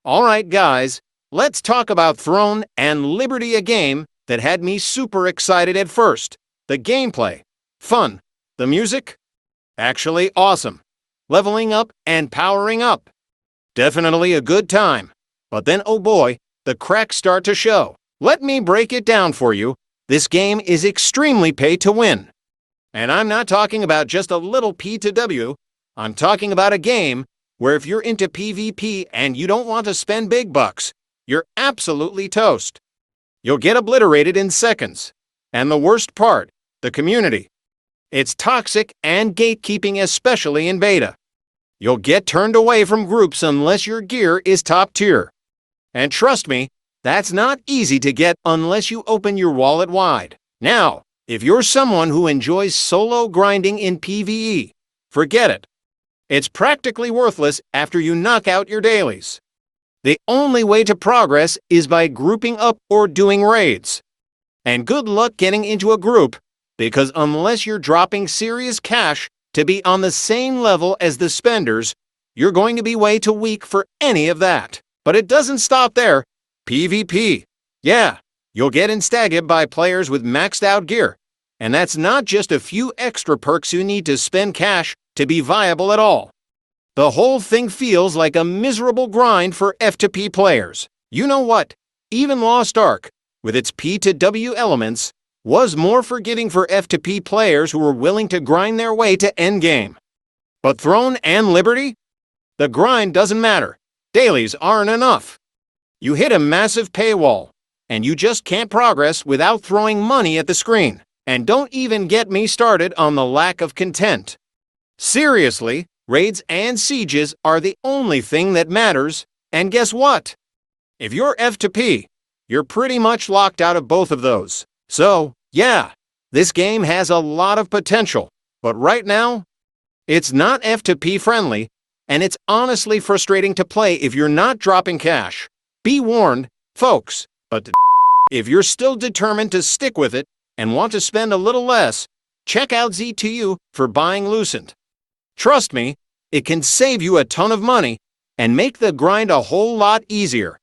Alright guys, let's talk about Throne and Liberty, a game that had me super excited at first. The gameplay, fun. The music, actually awesome. Leveling up and powering up, definitely a good time. But then oh boy, the cracks start to show. Let me break it down for you. This game is extremely pay to win. And I'm not talking about just a little P to W. I'm talking about a game where if you're into PvP and you don't want to spend big bucks, you're absolutely toast. You'll get obliterated in seconds. And the worst part, the community. It's toxic and gatekeeping, especially in beta. You'll get turned away from groups unless your gear is top tier. And trust me, that's not easy to get unless you open your wallet wide. Now, if you're someone who enjoys solo grinding in PvE, forget it. It's practically worthless after you knock out your dailies. The only way to progress is by grouping up or doing raids. And good luck getting into a group, because unless you're dropping serious cash to be on the same level as the spenders, you're going to be way too weak for any of that. But it doesn't stop there. PvP. Yeah, you'll get instagged by players with maxed out gear. And that's not just a few extra perks you need to spend cash to be viable at all. The whole thing feels like a miserable grind for F2P players. You know what? Even Lost Ark, with its P to W elements, was more forgiving for F2P players who were willing to grind their way to endgame. But Throne and Liberty? The grind doesn't matter. Dailies aren't enough. You hit a massive paywall, and you just can't progress without throwing money at the screen. And don't even get me started on the lack of content. Seriously, raids and sieges are the only thing that matters, and guess what? If you're F2P, you're pretty much locked out of both of those. So, yeah, this game has a lot of potential, but right now, it's not F2P friendly, and it's honestly frustrating to play if you're not dropping cash. Be warned, folks, but if you're still determined to stick with it and want to spend a little less, check out Z2U for buying Lucent. Trust me, it can save you a ton of money and make the grind a whole lot easier.